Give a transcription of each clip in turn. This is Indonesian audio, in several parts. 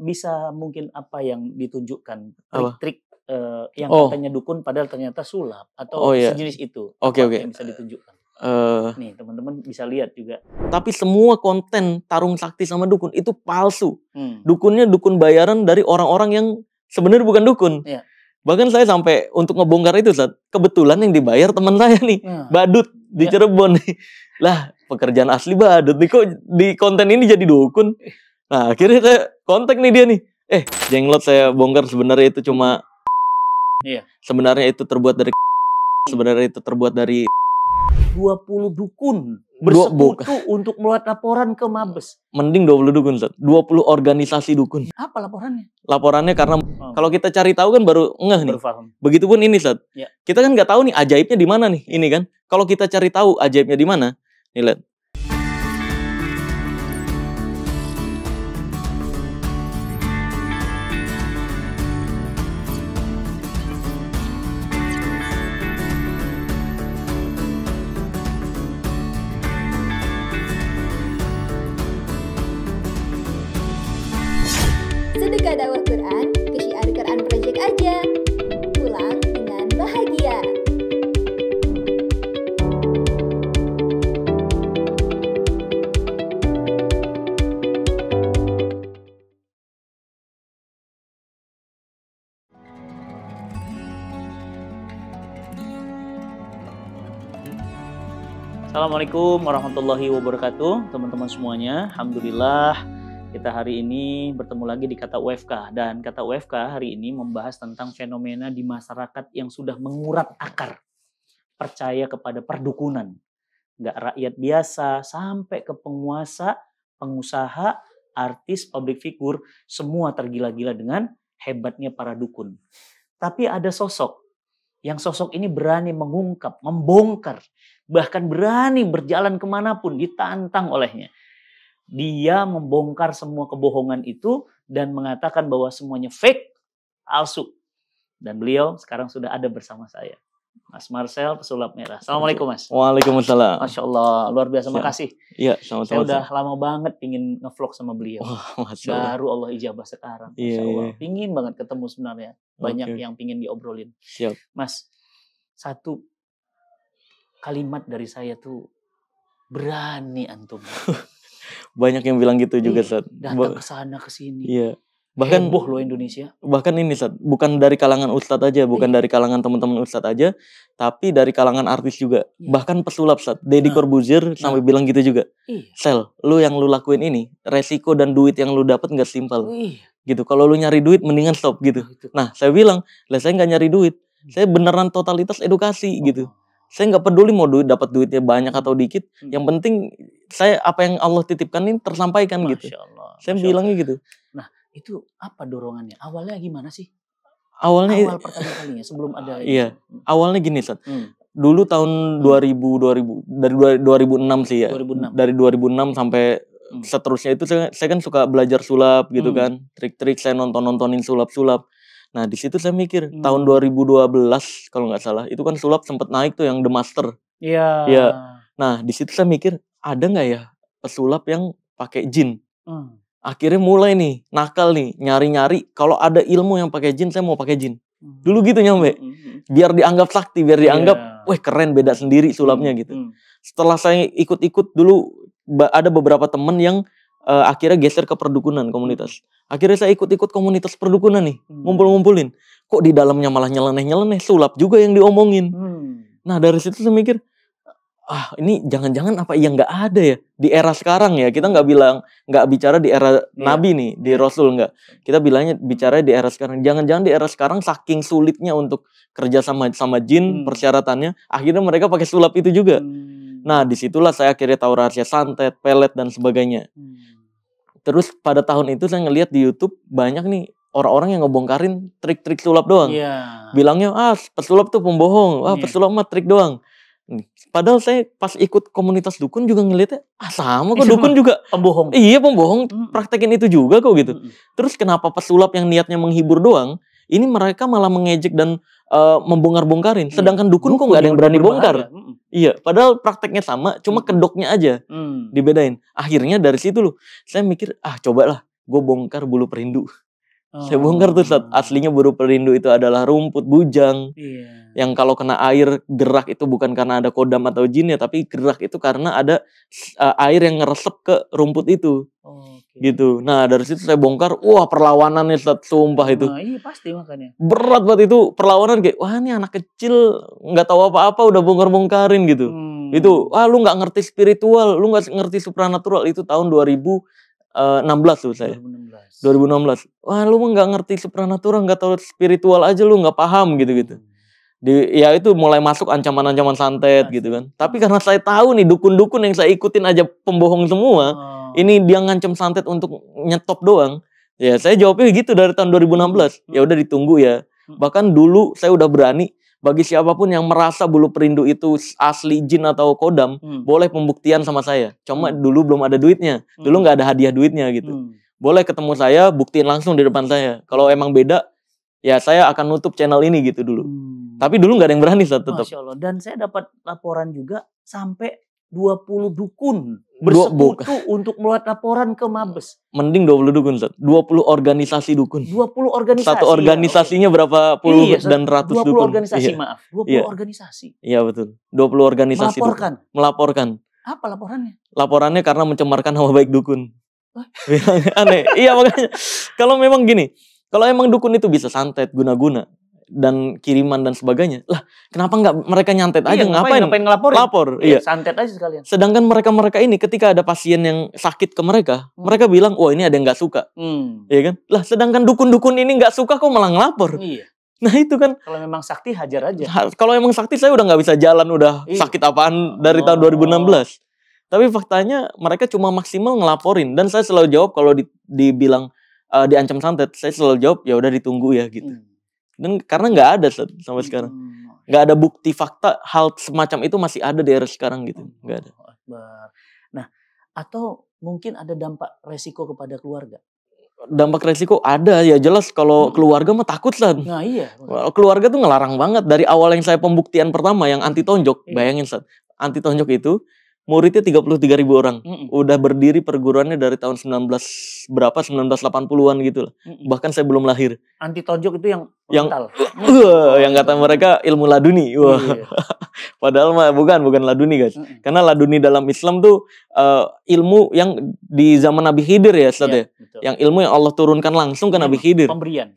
Bisa mungkin apa yang ditunjukkan, Apa? trik-trik, yang Oh. katanya dukun padahal ternyata sulap Oh, atau iya. sejenis itu? Oke, Apa oke. yang bisa ditunjukkan? Nih, teman-teman bisa lihat juga. Tapi semua konten tarung sakti sama dukun itu palsu. Hmm. Dukunnya dukun bayaran dari orang-orang yang sebenarnya bukan dukun. Iya. Bahkan saya sampai untuk ngebongkar itu, kebetulan yang dibayar teman saya nih, badut di Iya. Cirebon nih. Lah, pekerjaan asli badut nih, kok di konten ini jadi dukun. Nah, akhirnya saya kontak nih dia nih. Jenglot, saya bongkar sebenarnya itu cuma Iya. sebenarnya itu terbuat dari sebenarnya itu terbuat dari 20 dukun bersekutu untuk membuat laporan ke Mabes. Mending 20 dukun, 20 organisasi dukun. Apa laporannya? Laporannya karena kalau kita cari tahu kan baru ngeh nih. Baru paham. Begitupun ini, Sat. Ya. Kita kan nggak tahu nih ajaibnya di mana nih, ini kan. Kalau kita cari tahu ajaibnya di mana, nih lihat. Sedekah dakwah Quran ke Syiar Quran Project aja. Pulang dengan bahagia. Assalamualaikum warahmatullahi wabarakatuh, teman-teman semuanya. Alhamdulillah, kita hari ini bertemu lagi di Kata UFK. Dan Kata UFK hari ini membahas tentang fenomena di masyarakat yang sudah mengurat akar. Percaya kepada perdukunan. Nggak rakyat biasa, sampai ke penguasa, pengusaha, artis, public figure, semua tergila-gila dengan hebatnya para dukun. Tapi ada sosok, yang sosok ini berani mengungkap, membongkar, bahkan berani berjalan kemanapun, ditantang olehnya. Dia membongkar semua kebohongan itu dan mengatakan bahwa semuanya fake, palsu. Dan beliau sekarang sudah ada bersama saya. Mas Marcel, pesulap merah. Assalamualaikum, Mas. Waalaikumsalam. Masya Allah, luar biasa, makasih. Iya, Saya sama-sama. udah lama banget pingin ngevlog sama beliau. Masya Allah. Baru Allah ijabah sekarang. Masya Allah. Pingin banget ketemu sebenarnya. Banyak yang pingin diobrolin. Siap. Mas, satu kalimat dari saya tuh, berani antum. Banyak yang bilang gitu juga, Sat. Datang ke sana ke sini. Iya. Bahkan heboh loh Indonesia. Bahkan ini, Sat, bukan dari kalangan ustadz aja, bukan dari kalangan teman-teman ustadz aja, tapi dari kalangan artis juga. Bahkan pesulap, Sat. Deddy Corbuzier sampai bilang gitu juga. Sel, lu yang lu lakuin ini, resiko dan duit yang lu dapat nggak setimpal. Gitu. Kalau lu nyari duit mendingan stop gitu. Nah, saya bilang, lah saya nggak nyari duit. Saya beneran totalitas edukasi gitu. Saya nggak peduli mau dapat duitnya banyak atau dikit. Yang penting saya apa yang Allah titipkan ini tersampaikan gitu. Saya bilangnya gitu. Nah, itu apa dorongannya? Awalnya gimana sih? Awal pertama kalinya sebelum ada Iya. Awalnya gini, Sat. Dulu tahun 2000 dari 2006 sih ya. 2006. Dari 2006 sampai seterusnya itu saya kan suka belajar sulap gitu kan. Trik-trik saya nontonin sulap-sulap. Nah, di situ saya mikir tahun 2012 kalau nggak salah, itu kan sulap sempat naik tuh yang The Master. Iya. Iya. Nah, di situ saya mikir ada nggak ya pesulap yang pakai jin? Akhirnya mulai nih nakal nih, nyari-nyari kalau ada ilmu yang pakai jin, saya mau pakai jin. Dulu gitu nyampe. Biar dianggap sakti, biar dianggap, wah keren, beda sendiri sulapnya gitu. Setelah saya ikut-ikut dulu, ada beberapa temen yang akhirnya geser ke perdukunan komunitas. Akhirnya saya ikut-ikut komunitas perdukunan nih, ngumpul-ngumpulin. Kok di dalamnya malah nyeleneh-nyeleneh, sulap juga yang diomongin. Nah, dari situ saya mikir, ini jangan-jangan apa yang nggak ada ya di era sekarang ya. Kita nggak bicara di era Nabi nih, di Rasul nggak. Kita bilangnya bicara di era sekarang. Jangan-jangan di era sekarang saking sulitnya untuk kerja sama jin, persyaratannya, akhirnya mereka pakai sulap itu juga. Nah, disitulah saya akhirnya tahu rahasia santet, pelet dan sebagainya. Terus pada tahun itu saya ngelihat di YouTube banyak nih orang-orang yang ngebongkarin trik-trik sulap doang. Bilangnya pesulap tuh pembohong, pesulap mah trik doang. Padahal saya pas ikut komunitas dukun juga ngeliatnya sama kok dukun juga pembohong. Iya, pembohong, praktekin itu juga kok gitu. Terus kenapa pesulap yang niatnya menghibur doang, ini mereka malah mengejek dan membongkar-bongkarin. Sedangkan dukun kok nggak ada yang berani bongkar. Iya, padahal prakteknya sama, cuma kedoknya aja dibedain. Akhirnya dari situ loh, saya mikir, cobalah gue bongkar bulu perindu. Saya bongkar tuh Ustaz, aslinya bulu perindu itu adalah rumput bujang. Yang kalau kena air gerak itu bukan karena ada kodam atau jin ya, tapi gerak itu karena ada air yang ngeresep ke rumput itu. Gitu. Nah dari situ saya bongkar, wah perlawanannya Ustaz, sumpah itu. Nah, iya pasti makanya. Berat banget itu perlawanan, kayak wah ini anak kecil nggak tahu apa-apa udah bongkar-bongkarin gitu. Itu, lu nggak ngerti spiritual, lu nggak ngerti supranatural. Itu tahun 2016 tuh saya. 2016. Wah lu mah nggak ngerti supranatural, nggak tahu spiritual aja, lu nggak paham gitu-gitu. Ya itu mulai masuk ancaman-ancaman santet gitu kan. Tapi karena saya tahu nih dukun-dukun yang saya ikutin aja pembohong semua. Ini dia ngancam santet untuk nyetop doang. Ya saya jawabnya gitu dari tahun 2016. Ya udah ditunggu ya. Bahkan dulu saya udah berani, bagi siapapun yang merasa bulu perindu itu asli jin atau kodam, boleh pembuktian sama saya. Cuma dulu belum ada duitnya. Dulu nggak ada hadiah duitnya gitu. Boleh ketemu saya, buktiin langsung di depan saya. Kalau emang beda, ya saya akan nutup channel ini gitu dulu. Tapi dulu nggak ada yang berani tetap. Masya Allah. Dan saya dapat laporan juga sampai 20 dukun bersekutu untuk membuat laporan ke Mabes. Mending 20 dukun, 20 organisasi dukun. 20 organisasi. Satu organisasinya berapa puluh dan ratus 20 dukun. Organisasi, maaf. 20 organisasi. Iya betul. 20 organisasi melaporkan. Apa laporannya? Laporannya karena mencemarkan nama baik dukun. Aneh. Iya makanya. Kalau memang gini, kalau emang dukun itu bisa santet, guna-guna, dan kiriman dan sebagainya, lah kenapa nggak mereka nyantet aja? Ngapain ngelaporin? Lapor, iya. Santet aja sekalian. Sedangkan mereka ini ketika ada pasien yang sakit ke mereka, mereka bilang, wah ini ada yang nggak suka, iya kan? Lah sedangkan dukun-dukun ini nggak suka kok malah ngelapor. Iya. Nah itu kan. Kalau memang sakti hajar aja. Kalau emang sakti saya udah nggak bisa jalan, udah sakit apaan dari tahun 2016. Tapi faktanya mereka cuma maksimal ngelaporin, dan saya selalu jawab kalau dibilang diancam santet, saya selalu jawab ya udah ditunggu ya gitu. Dan karena nggak ada sampai sekarang, nggak ada bukti fakta hal semacam itu masih ada di era sekarang gitu, nggak ada. Nah, atau mungkin ada dampak resiko kepada keluarga? Dampak resiko ada ya jelas, kalau keluarga mah takut lah. Nah iya. Keluarga tuh ngelarang banget dari awal yang saya pembuktian pertama yang anti tonjok, bayangin anti tonjok itu. Muridnya 33.000 orang. Udah berdiri perguruannya dari tahun 1980-an gitu lah. Bahkan saya belum lahir. Anti tonjok itu yang mental. Yang kata mereka ilmu laduni. Wah. Padahal mah bukan laduni guys. Karena laduni dalam Islam tuh ilmu yang di zaman Nabi Khidir ya Ustaz ya. Yang ilmu yang Allah turunkan langsung ke Nabi Khidir.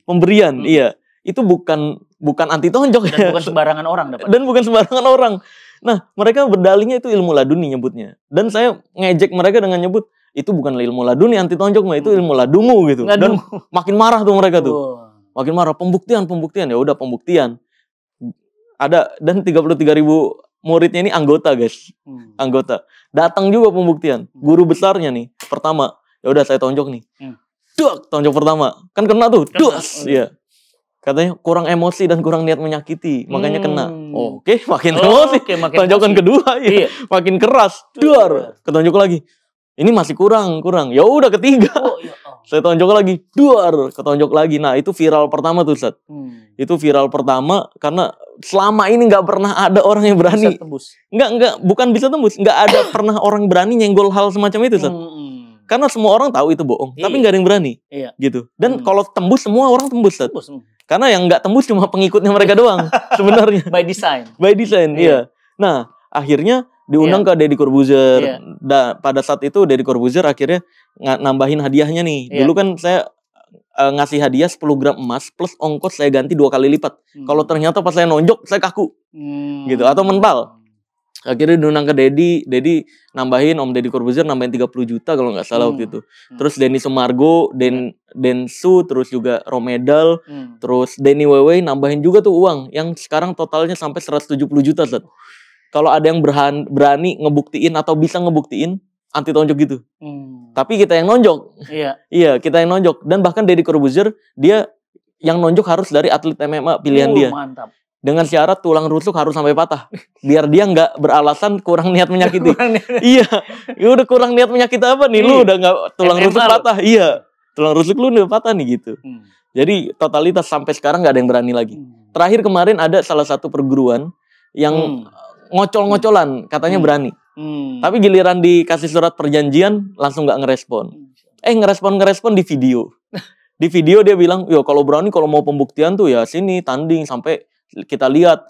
Pemberian, iya. Itu bukan anti tonjok dan bukan sembarangan orang dapat. Dan bukan sembarangan orang. Nah, mereka berdalihnya itu ilmu laduni nyebutnya. Dan saya ngejek mereka dengan nyebut, itu bukan ilmu laduni anti tonjok mah, itu ilmu ladungu gitu. Dan makin marah tuh mereka tuh. Makin marah, pembuktian. Ya udah pembuktian. Ada, dan 33.000 muridnya ini anggota guys. Anggota. Datang juga pembuktian. Guru besarnya nih, pertama, ya udah saya tonjok nih. Tonjok pertama. Kan kena tuh. Iya. Katanya kurang emosi dan kurang niat menyakiti, makanya kena. Oke, makin emosi. Tonjokan kedua, makin keras. Ketonjok lagi. Ini masih kurang. Ya udah ketiga. Saya tonjok lagi. Ketonjok lagi. Nah itu viral pertama tuh Ustaz. Itu viral pertama karena selama ini nggak pernah ada orang yang berani. Bisa tembus. Bukan bisa tembus. Nggak ada pernah orang berani nyenggol hal semacam itu Ustaz. Karena semua orang tahu itu bohong, tapi nggak ada yang berani, gitu. Dan kalau tembus semua orang tembus, karena yang nggak tembus cuma pengikutnya mereka doang, sebenarnya. By design. Iya. Nah, akhirnya diundang ke Deddy Corbuzier. Pada saat itu Deddy Corbuzier akhirnya nambahin hadiahnya nih. Dulu kan saya ngasih hadiah 10 gram emas plus ongkos saya ganti 2 kali lipat. Kalau ternyata pas saya nonjok saya kaku, gitu atau mental. Akhirnya diundang ke Deddy nambahin, Om Deddy Corbuzier nambahin 30 juta kalau nggak salah waktu itu. Terus Denny Sumargo, Densu, terus juga Romedal, terus Denny Wewe nambahin juga tuh uang, yang sekarang totalnya sampai 170 juta. Kalau ada yang berani ngebuktiin atau bisa ngebuktiin anti tonjok gitu. Tapi kita yang nonjok. Iya, kita yang nonjok. Dan bahkan Deddy Corbuzier, dia yang nonjok harus dari atlet MMA pilihan dia. Mantap. Dengan syarat tulang rusuk harus sampai patah, biar dia nggak beralasan kurang niat menyakiti. Iya, udah kurang niat menyakiti apa nih? Lu udah nggak tulang rusuk patah, tulang rusuk lu udah patah nih gitu. Jadi totalitas sampai sekarang nggak ada yang berani lagi. Terakhir kemarin ada salah satu perguruan yang ngocol-ngocolan, katanya berani. Tapi giliran dikasih surat perjanjian langsung nggak ngerespon. ngerespon di video. Di video dia bilang, yo kalau berani kalau mau pembuktian tuh ya sini tanding sampai kita lihat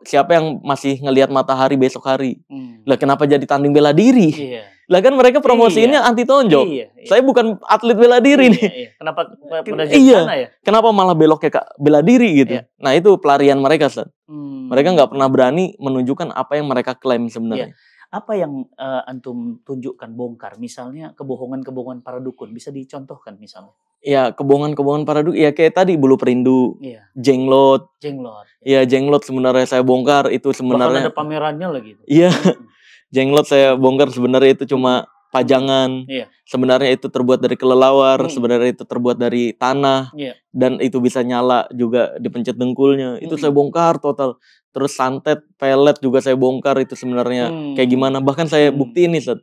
siapa yang masih ngelihat matahari besok hari. Lah kenapa jadi tanding bela diri? Lah kan mereka promosiinnya anti tonjok. Saya bukan atlet bela diri nih. Kenapa pada jadi sana ya? Kenapa malah beloknya bela diri gitu? Nah itu pelarian mereka, Ustaz. Mereka nggak pernah berani menunjukkan apa yang mereka klaim sebenarnya. Apa yang antum tunjukkan, bongkar? Misalnya kebohongan-kebohongan para dukun, bisa dicontohkan misalnya? Ya kebohongan-kebohongan para dukun, ya kayak tadi bulu perindu, jenglot. Ya jenglot sebenarnya saya bongkar itu sebenarnya. Bahkan ada pamerannya lagi. Iya, jenglot saya bongkar sebenarnya itu cuma pajangan. Sebenarnya itu terbuat dari kelelawar, sebenarnya itu terbuat dari tanah, dan itu bisa nyala juga dipencet dengkulnya. Itu saya bongkar total. Terus santet, pelet juga saya bongkar itu sebenarnya kayak gimana. Bahkan saya buktiin nih, Ustaz.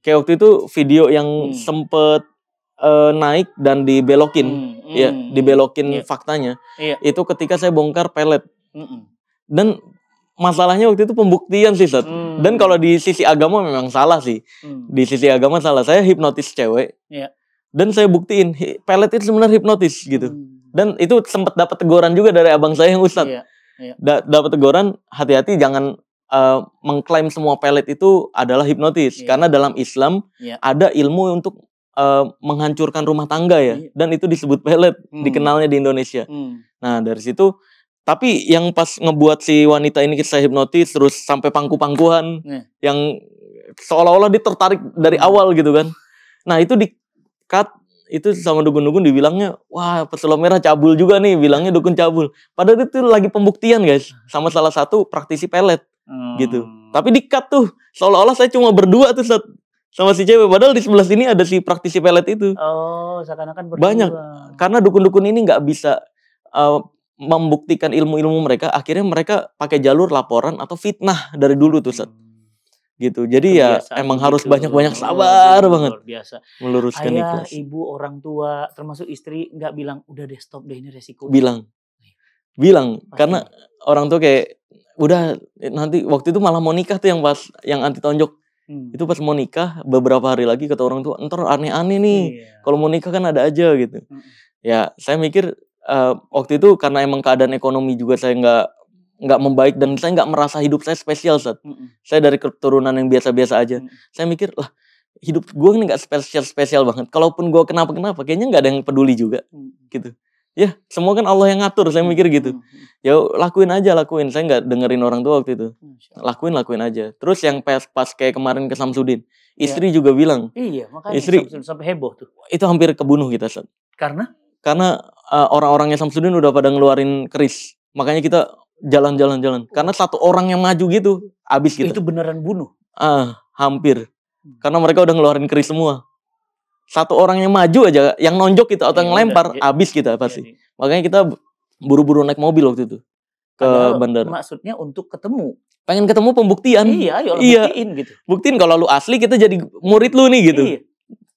Kayak waktu itu video yang sempet naik dan dibelokin, dibelokin faktanya. Itu ketika saya bongkar pelet. Dan masalahnya waktu itu pembuktian sih, Ustaz. Dan kalau di sisi agama memang salah sih. Di sisi agama salah. Saya hipnotis cewek. Dan saya buktiin pelet itu sebenarnya hipnotis gitu. Dan itu sempat dapat teguran juga dari abang saya yang Ustadz. Dapat teguran, hati-hati jangan mengklaim semua pelet itu adalah hipnotis. Karena dalam Islam ada ilmu untuk menghancurkan rumah tangga ya. Dan itu disebut pelet, dikenalnya di Indonesia. Nah dari situ, tapi yang pas ngebuat si wanita ini saya hipnotis terus sampai pangku-pangkuan, yang seolah-olah dia tertarik dari awal gitu kan. Nah itu di-cut, itu sama dukun-dukun dibilangnya, wah pesulap merah cabul juga nih, bilangnya dukun cabul. Padahal itu lagi pembuktian guys, sama salah satu praktisi pelet gitu. Tapi di-cut tuh, seolah-olah saya cuma berdua tuh sama si cewek. Padahal di sebelah sini ada si praktisi pelet itu. Oh, seakan-akan berdua. Banyak, karena dukun-dukun ini nggak bisa membuktikan ilmu-ilmu mereka. Akhirnya mereka pakai jalur laporan atau fitnah dari dulu tuh, Ustaz. Gitu. Jadi ya emang harus banyak-banyak sabar banget. Luar biasa. Meluruskan Ayah, ikhlas. ibu, orang tua, termasuk istri nggak bilang udah deh stop deh ini resiko. Bilang. Karena orang tua kayak udah nanti waktu itu malah mau nikah tuh yang pas yang anti tonjok. Itu pas mau nikah beberapa hari lagi kata orang tua, ntar aneh-aneh nih. Kalau mau nikah kan ada aja gitu. Ya saya mikir waktu itu karena emang keadaan ekonomi juga saya nggak membaik dan saya nggak merasa hidup saya spesial, Ustaz. Saya dari keturunan yang biasa-biasa aja. Saya mikir lah hidup gue ini nggak spesial banget. Kalaupun gue kenapa-kenapa, kayaknya nggak ada yang peduli juga, gitu. Ya semua kan Allah yang ngatur. Saya mikir gitu. Ya lakuin aja. Saya nggak dengerin orang tua waktu itu. Lakuin aja. Terus yang pas kayak kemarin ke Samsudin, istri juga bilang. Iya, makanya istri sampai heboh tuh. Itu hampir kebunuh kita, Ustaz. Karena orang-orangnya Samsudin udah pada ngeluarin keris. Makanya kita jalan. Karena satu orang yang maju gitu, habis kita. Itu beneran bunuh? Hampir. Karena mereka udah ngeluarin keris semua. Satu orang yang maju aja, yang nonjok gitu atau ngelempar, habis kita pasti. Makanya kita buru-buru naik mobil waktu itu ke bandara. Maksudnya untuk ketemu. Pengen ketemu pembuktian. Iya, buktiin gitu. Buktiin kalau lu asli kita jadi murid lu nih gitu.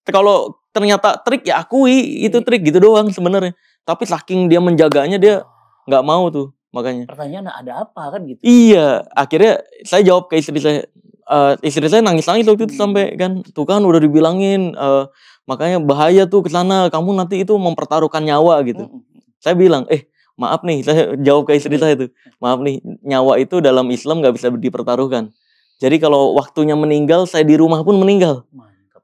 Kalau ternyata trik ya akui itu trik gitu doang sebenarnya. Tapi saking dia menjaganya dia nggak mau tuh. Makanya pertanyaan ada apa kan gitu. Iya, akhirnya saya jawab ke istri saya. Istri saya nangis-nangis waktu itu sampai kan, tuh kan udah dibilangin makanya bahaya tuh ke sana, kamu nanti itu mempertaruhkan nyawa gitu. Saya bilang, maaf nih, saya jawab ke istri saya tuh, maaf nih, nyawa itu dalam Islam nggak bisa dipertaruhkan. Jadi kalau waktunya meninggal, saya di rumah pun meninggal.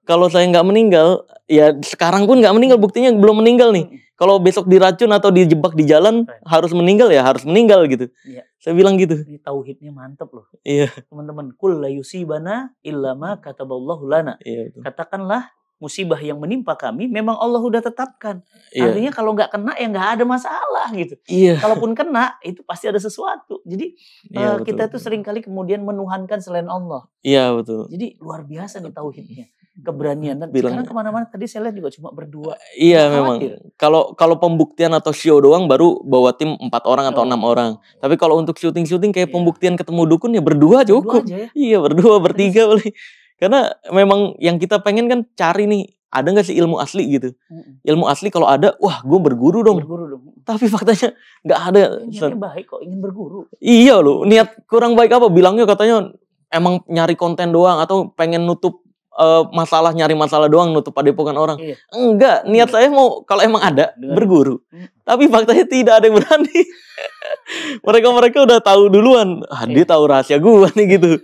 Kalau saya nggak meninggal, ya sekarang pun nggak meninggal, buktinya belum meninggal nih. Kalau besok diracun atau dijebak di jalan harus meninggal ya harus meninggal gitu. Saya bilang gitu. Ini tauhidnya mantep loh. Iya. Teman-teman, kul la yusibana illa ma kataballahu lana. Katakanlah musibah yang menimpa kami memang Allah udah tetapkan. Artinya kalau nggak kena ya nggak ada masalah gitu. Kalaupun kena itu pasti ada sesuatu. Jadi kita tuh seringkali kemudian menuhankan selain Allah. Iya betul. Jadi luar biasa nih tauhidnya. Keberanian dan sekarang kemana-mana tadi saya lihat juga cuma berdua. Iya memang. Kalau pembuktian atau show doang baru bawa tim 4 orang atau 6 orang. Tapi kalau untuk syuting kayak pembuktian ketemu dukun ya berdua cukup. Iya berdua bertiga boleh. Karena memang yang kita pengen kan cari nih ada nggak sih ilmu asli gitu. Ilmu asli kalau ada, wah gue berguru dong. Tapi faktanya nggak ada. Niatnya baik kok ingin berguru. Iya loh, niat kurang baik apa? Bilangnya katanya emang nyari konten doang atau pengen nutup masalah, nyari masalah doang, nutup padepokan orang. Iya. Enggak, niat saya mau kalau emang ada Dengar. berguru. Tapi faktanya tidak ada yang berani. Mereka udah tahu duluan. Dia tahu rahasia gua nih gitu.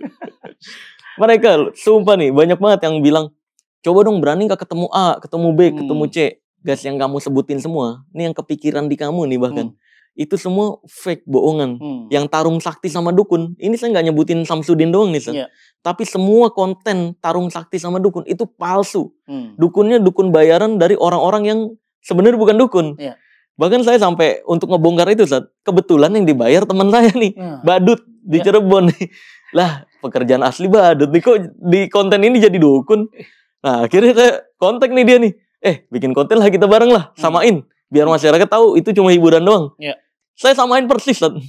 Mereka sumpah nih banyak banget yang bilang, coba dong berani nggak ketemu A, ketemu B, ketemu C. Guys, yang kamu sebutin semua, ini yang kepikiran di kamu nih bahkan. Itu semua fake, bohongan. Yang tarung sakti sama dukun, ini saya nggak nyebutin Samsudin doang nih, San. Tapi semua konten tarung sakti sama dukun itu palsu. Dukunnya dukun bayaran dari orang-orang yang sebenarnya bukan dukun. Bahkan saya sampai untuk ngebongkar itu, San, kebetulan yang dibayar teman saya nih, badut di Cirebon nih. Lah, pekerjaan asli badut nih, kok di konten ini jadi dukun. Nah, akhirnya saya kontak nih dia nih. Bikin konten lah kita bareng lah, samain. Biar masyarakat tahu itu cuma hiburan doang. Saya samain persis, San.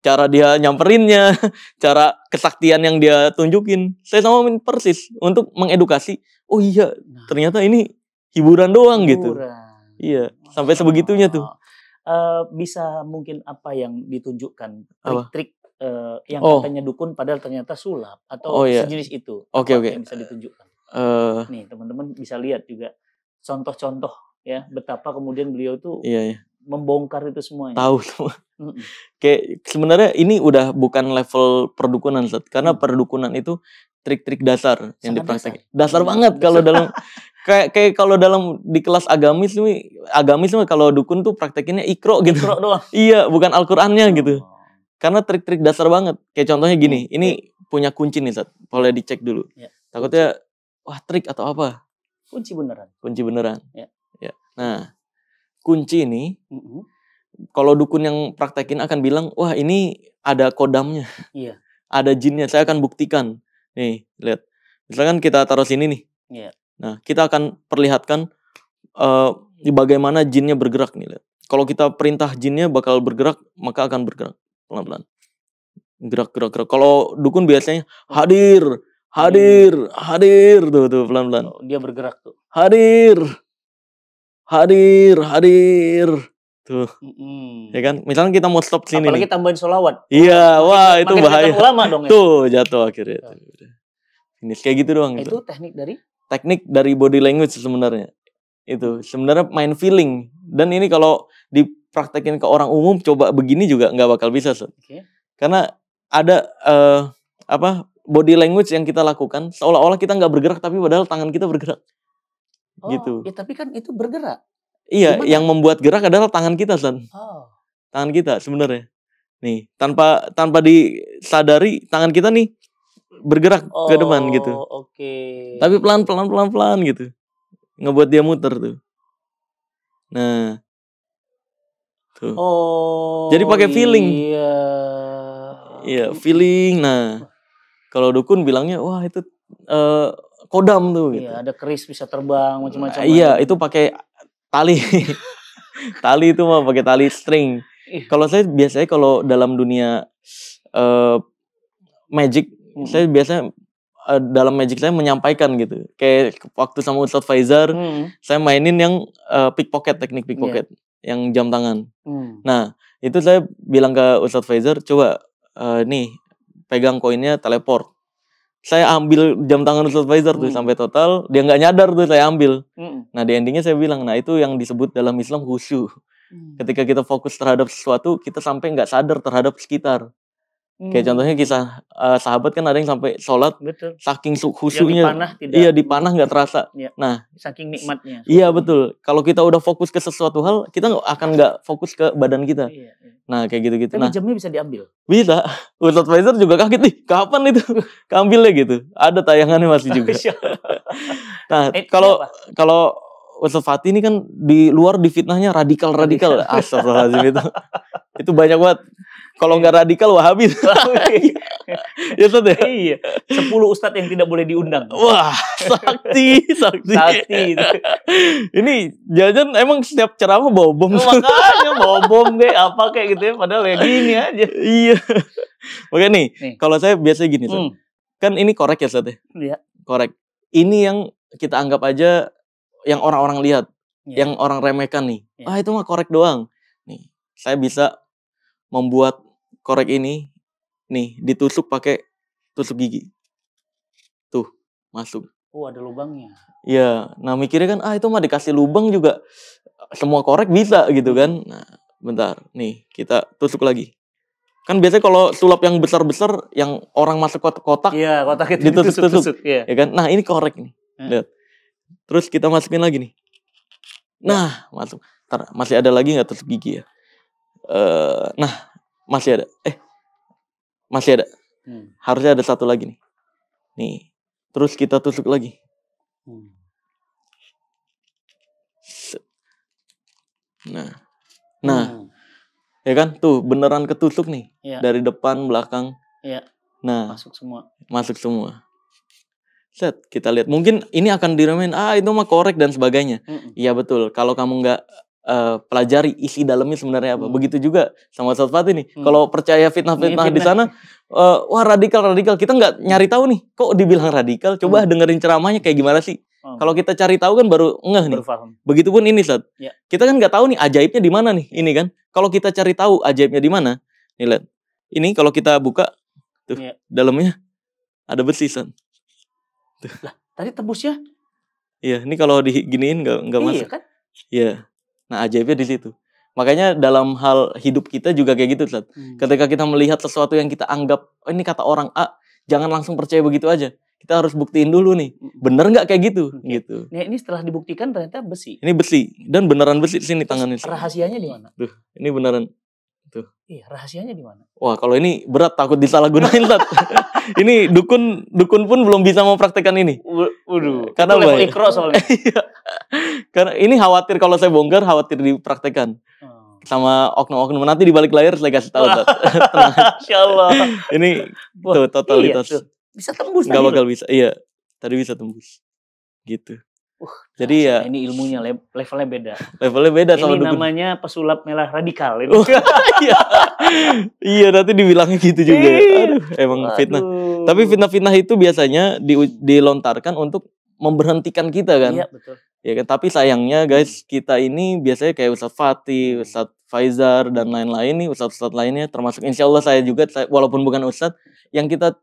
Cara dia nyamperinnya, cara kesaktian yang dia tunjukin. Saya samain persis untuk mengedukasi. Oh iya, ternyata ini hiburan doang gitu. Iya, sampai sebegitunya tuh. Bisa mungkin apa yang ditunjukkan? Trik-trik yang katanya dukun padahal ternyata sulap. Atau sejenis itu. Oke. Yang bisa ditunjukkan? Nih, teman-teman bisa lihat juga. Contoh-contoh ya betapa kemudian beliau tuh membongkar itu semuanya. Tahu semua. Kayak sebenarnya ini udah bukan level perdukunan, karena perdukunan itu trik-trik dasar yang dipraktekin. Dasar banget kalau dalam kayak kalau dalam di kelas agamis kalau dukun tuh praktekinnya ikro gitu. Ikro doang. Iya, bukan Al-Qur'annya gitu. Karena trik-trik dasar banget. Kayak contohnya gini, ini punya kunci nih, Sat. Boleh dicek dulu. Takutnya wah trik atau apa? Kunci beneran. Kunci beneran. Ya. Nah, kunci ini kalau dukun yang praktekin akan bilang, wah ini ada kodamnya. Ada jinnya, saya akan buktikan. Nih, lihat. Misalkan kita taruh sini nih. Nah, kita akan perlihatkan bagaimana jinnya bergerak nih, lihat. Kalau kita perintah jinnya bakal bergerak, maka akan bergerak pelan-pelan. Gerak. Kalau dukun biasanya hadir tuh pelan-pelan. Dia bergerak tuh. Hadir tuh. Ya kan? Misalnya kita mau stop sini. Apalagi tambahin sholawat. Iya, wah itu bahaya. Ulama dong ya. Tuh jatuh akhirnya. Ini kayak gitu doang. Itu teknik dari? Teknik dari body language sebenarnya. Itu sebenarnya main feeling. Dan ini kalau dipraktekin ke orang umum coba begini juga nggak bakal bisa, Karena ada body language yang kita lakukan seolah-olah kita nggak bergerak tapi padahal tangan kita bergerak. Gitu. Ya tapi kan itu bergerak. Iya, yang membuat gerak adalah tangan kita, San. Tangan kita sebenarnya. Nih, tanpa disadari tangan kita nih bergerak ke depan gitu. Tapi pelan-pelan gitu. Ngebuat dia muter tuh. Nah. Tuh. Jadi pakai feeling. Iya, feeling. Nah, kalau dukun bilangnya wah itu kodam tuh gitu. Iya, ada keris bisa terbang macam-macam. Iya, itu pakai tali. Tali itu mah pakai tali string. Kalau saya biasanya kalau dalam dunia magic, saya biasanya dalam magic saya menyampaikan gitu. Kayak waktu sama Ustadz Faizar, saya mainin yang teknik pickpocket, yang jam tangan. Nah, itu saya bilang ke Ustadz Faizar, coba nih pegang koinnya teleport. Saya ambil jam tangan Ustadz Faizar tuh sampai total, dia nggak nyadar tuh saya ambil. Nah di endingnya saya bilang, nah itu yang disebut dalam Islam khusyuk. Ketika kita fokus terhadap sesuatu, kita sampai nggak sadar terhadap sekitar. Kayak contohnya kisah sahabat kan ada yang sampai sholat, saking khusyuknya, dipanah nggak terasa. Nah, saking nikmatnya. Iya betul. Kalau kita udah fokus ke sesuatu hal, kita akan nggak fokus ke badan kita. Nah kayak gitu-gitu. Tapi jamnya bisa diambil? Bisa. Ustadz Faizar juga kaget nih, kapan itu keambilnya gitu. Ada tayangannya masih juga. Nah kalau Ustadz Fatih ini kan di luar difitnahnya radikal. Astagfirullahaladzim itu. Itu banyak banget. Kalau nggak radikal Wahabi. Ya Ustadz ya? Iya. 10 ustadz yang tidak boleh diundang. Wah, sakti. Ini jajan emang setiap ceramah bawa bom. Makanya bawa bom kayak gitu ya. Padahal ya gini aja. Iya. Makanya nih. Kalau saya biasa gini, kan ini korek ya Ustadz ya? Iya. Korek. Ini yang kita anggap aja yang orang-orang lihat, yang orang remehkan nih. Itu mah korek doang. Nih, saya bisa membuat korek ini nih ditusuk pakai tusuk gigi. Tuh, masuk. Oh, ada lubangnya. Iya, nah mikirnya kan itu mah dikasih lubang juga semua korek bisa gitu kan. Nah, bentar, nih kita tusuk lagi. Kan biasanya kalau sulap yang besar-besar yang orang masuk kotak-kotak, Iya, kotak itu ditusuk-tusuk, ya. ya kan? Nah, ini korek nih. Lihat. Terus kita masukin lagi nih. Nah, masuk. Ntar, masih ada lagi nggak tusuk gigi ya? Nah, masih ada. Masih ada. Harusnya ada satu lagi nih. Nih. Terus kita tusuk lagi. Nah, ya kan? Tuh beneran ketusuk nih. Dari depan, belakang. Nah, masuk semua. Set, kita lihat. Mungkin ini akan diremehin, itu mah korek dan sebagainya. Iya betul. Kalau kamu nggak pelajari isi dalamnya sebenarnya apa. Begitu juga sama Ustaz Fatih nih. Kalau percaya fitnah-fitnah di sana, wah radikal. Kita nggak nyari tahu nih. Kok dibilang radikal? Coba dengerin ceramahnya kayak gimana sih? Kalau kita cari tahu kan baru ngeh nih. Begitupun ini, Ustaz. Kita kan nggak tahu nih ajaibnya di mana nih. Ini kan. Kalau kita cari tahu ajaibnya di mana, nih lihat. Ini kalau kita buka, tuh dalamnya ada besi, Ustaz. Lah, tadi tembus ya? Iya, ini kalau diginiin nggak masuk. Iya kan? Iya. Nah, ajaibnya di situ. Makanya dalam hal hidup kita juga kayak gitu, Ustaz. Ketika kita melihat sesuatu yang kita anggap, ini kata orang A, jangan langsung percaya begitu aja. Kita harus buktiin dulu nih, bener nggak kayak gitu, gitu. Nah, ini setelah dibuktikan ternyata besi. Ini besi dan beneran besi di sini tangannya. Rahasianya di mana? Tuh, ini beneran. Tuh. Iya, rahasianya di mana? Wah, kalau ini berat, takut disalahgunain, Ustaz. Ini dukun pun belum bisa mempraktekkan ini. Waduh. Karena level ikro soalnya. Karena ini khawatir kalau saya bongkar, khawatir dipraktekkan. Sama oknum-oknum, nanti di balik layar saya kasih tahu. Insyaallah. Ini tuh totalitas. Iya, tuh. Bisa tembus. Nggak bakal bisa. Iya, tadi bisa tembus. Gitu. Jadi ya ini ilmunya levelnya beda. Levelnya beda sama ini dukun. namanya pesulap merah radikal ini. Iya, nanti dibilangnya gitu juga. Aduh, emang fitnah. Tapi fitnah-fitnah itu biasanya dilontarkan untuk memberhentikan kita kan. Iya, betul. Ya kan, tapi sayangnya guys, kita ini biasanya kayak Ustaz Fatih, Ustaz Faizar dan lain-lain nih, Ustaz-Ustaz lainnya, termasuk insya Allah saya juga, walaupun bukan Ustaz, yang kita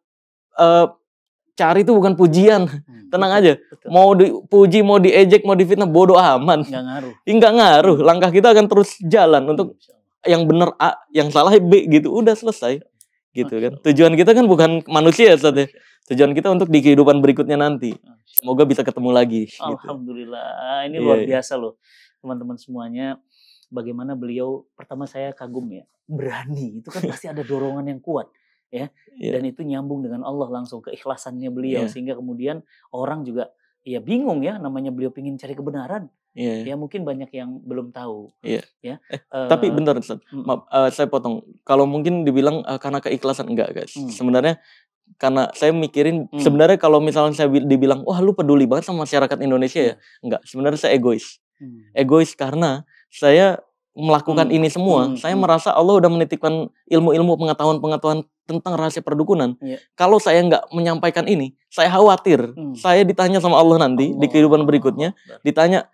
cari itu bukan pujian. Tenang aja. Betul. Mau dipuji, mau diejek, mau difitnah, bodoh aman. Enggak ngaruh. Enggak ngaruh. Langkah kita akan terus jalan untuk yang benar A, yang salah B gitu. Udah selesai. Gitu kan. Tujuan kita kan bukan manusia, Ustaz ya. Tujuan kita untuk di kehidupan berikutnya nanti. Semoga bisa ketemu lagi. Alhamdulillah. Ini luar biasa loh. Teman-teman semuanya. Bagaimana beliau, pertama saya kagum ya. Berani. Itu kan pasti ada dorongan yang kuat. Ya, dan itu nyambung dengan Allah langsung, keikhlasannya beliau, sehingga kemudian orang juga ya bingung ya, namanya beliau pingin cari kebenaran, ya mungkin banyak yang belum tahu. Ya. Tapi bentar, maaf, saya potong. Kalau mungkin dibilang karena keikhlasan, enggak guys. Sebenarnya karena saya mikirin, sebenarnya kalau misalnya saya dibilang, wah lu peduli banget sama masyarakat Indonesia ya, enggak. Sebenarnya saya egois. Egois karena saya melakukan ini semua, saya merasa Allah udah menitipkan ilmu-ilmu, pengetahuan-pengetahuan tentang rahasia perdukunan. Kalau saya nggak menyampaikan ini, saya khawatir. Saya ditanya sama Allah nanti di kehidupan berikutnya, ditanya,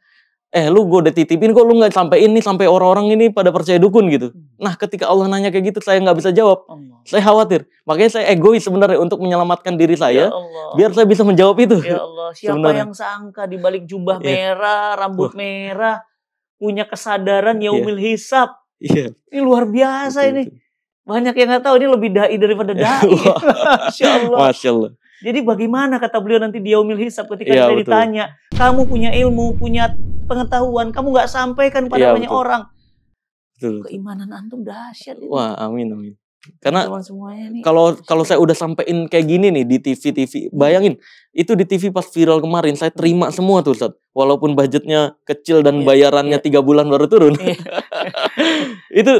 lu gue udah titipin kok lu nggak sampai ini, sampai orang-orang ini pada percaya dukun gitu. Nah ketika Allah nanya kayak gitu, saya nggak bisa jawab. Saya khawatir. Makanya saya egois sebenarnya untuk menyelamatkan diri saya, biar saya bisa menjawab itu. Ya Allah, siapa yang sangka di balik jubah merah, rambut merah, punya kesadaran yaumil hisab. Ini luar biasa ini. Banyak yang nggak tahu, ini lebih dai daripada dai. Masya Allah. Jadi bagaimana kata beliau nanti di yaumil hisab ketika kita ditanya, kamu punya ilmu, punya pengetahuan, kamu nggak sampaikan pada banyak orang. Keimanan antum dahsyat. Wah, amin. Karena kalau saya udah sampein kayak gini nih di TV, bayangin itu di TV pas viral kemarin saya terima semua tuh, Ustaz. Walaupun budgetnya kecil dan bayarannya 3 bulan baru turun. Itu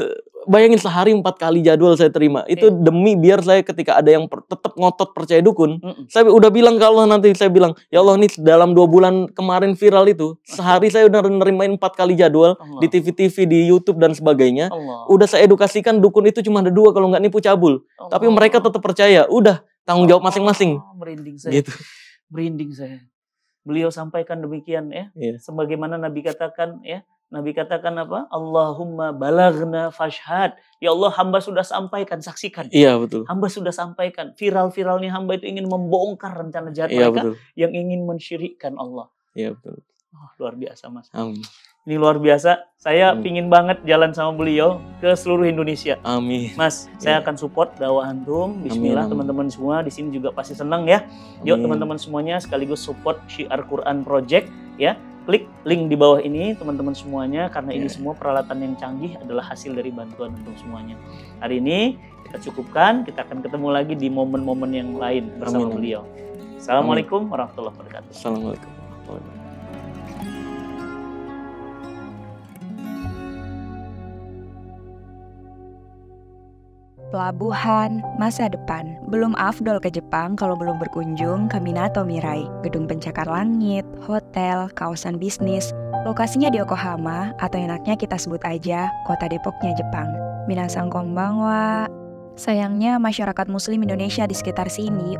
bayangin sehari 4 kali jadwal saya terima. Itu demi biar saya ketika ada yang tetap ngotot percaya dukun, saya udah bilang ke Allah nanti, saya bilang, ya Allah nih dalam 2 bulan kemarin viral itu, sehari saya udah nerimain 4 kali jadwal di TV-TV, di YouTube dan sebagainya. Udah saya edukasikan dukun itu cuma ada 2 kalau nggak nipu cabul. Tapi mereka tetap percaya. Udah tanggung jawab masing-masing. Merinding saya. Gitu. Merinding saya. Beliau sampaikan demikian ya. Sebagaimana Nabi katakan ya, Nabi katakan apa? Allahumma balaghna fashhad. Ya Allah, hamba sudah sampaikan, saksikan. Iya, betul. Hamba sudah sampaikan. Viral-viralnya hamba itu ingin membongkar rencana jahat Iya, mereka betul. yang ingin mensyirikkan Allah. Iya, betul. Oh, luar biasa, Mas. Amin. Ini luar biasa. Saya Amin. pingin banget jalan sama beliau ke seluruh Indonesia. Amin. Mas, saya akan support dakwah antum. Bismillah, Amin. teman-teman semua di sini juga pasti senang ya. Yuk Amin. teman-teman semuanya sekaligus support Syiar Quran Project ya. Klik link di bawah ini teman-teman semuanya, karena ini semua peralatan yang canggih adalah hasil dari bantuan antum semuanya. Hari ini kita cukupkan, kita akan ketemu lagi di momen-momen yang lain bersama Amin. beliau. Assalamualaikum warahmatullahi wabarakatuh. Assalamualaikum warahmatullahi wabarakatuh. Pelabuhan masa depan. Belum afdol ke Jepang kalau belum berkunjung ke Minato Mirai, gedung pencakar langit, hotel, kawasan bisnis. Lokasinya di Yokohama, atau enaknya kita sebut aja kota Depoknya Jepang. Minasang konbanwa. Sayangnya masyarakat muslim Indonesia di sekitar sini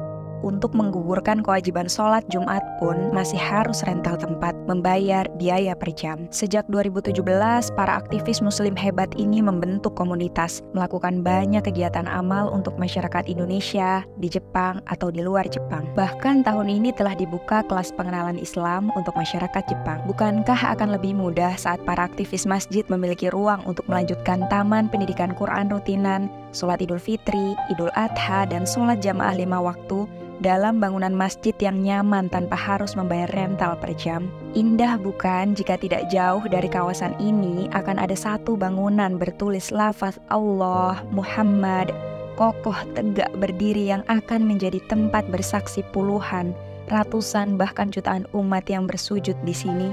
untuk menggugurkan kewajiban sholat Jumat pun masih harus rental tempat, membayar biaya per jam. Sejak 2017, para aktivis muslim hebat ini membentuk komunitas, melakukan banyak kegiatan amal untuk masyarakat Indonesia di Jepang atau di luar Jepang. Bahkan tahun ini telah dibuka kelas pengenalan Islam untuk masyarakat Jepang. Bukankah akan lebih mudah saat para aktivis masjid memiliki ruang untuk melanjutkan taman pendidikan Quran rutinan, sholat Idul Fitri, Idul Adha, dan sholat jamaah 5 waktu dalam bangunan masjid yang nyaman tanpa harus membayar rental per jam? Indah bukan jika tidak jauh dari kawasan ini akan ada satu bangunan bertulis lafaz Allah, Muhammad, kokoh tegak berdiri yang akan menjadi tempat bersaksi puluhan, ratusan, bahkan jutaan umat yang bersujud di sini.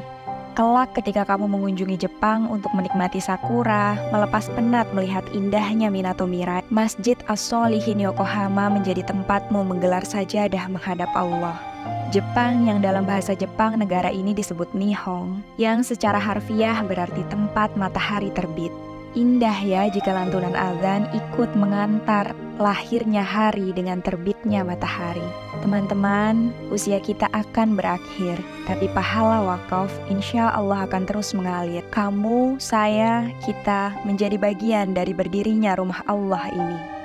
Kelak ketika kamu mengunjungi Jepang untuk menikmati sakura, melepas penat melihat indahnya Minato Mirai, Masjid As-Sholihin Yokohama menjadi tempatmu menggelar sajadah menghadap Allah. Jepang, yang dalam bahasa Jepang negara ini disebut Nihon, yang secara harfiah berarti tempat matahari terbit. Indah ya jika lantunan azan ikut mengantar lahirnya hari dengan terbitnya matahari. Teman-teman, usia kita akan berakhir, tapi pahala wakaf insya Allah akan terus mengalir. Kamu, saya, kita menjadi bagian dari berdirinya rumah Allah ini.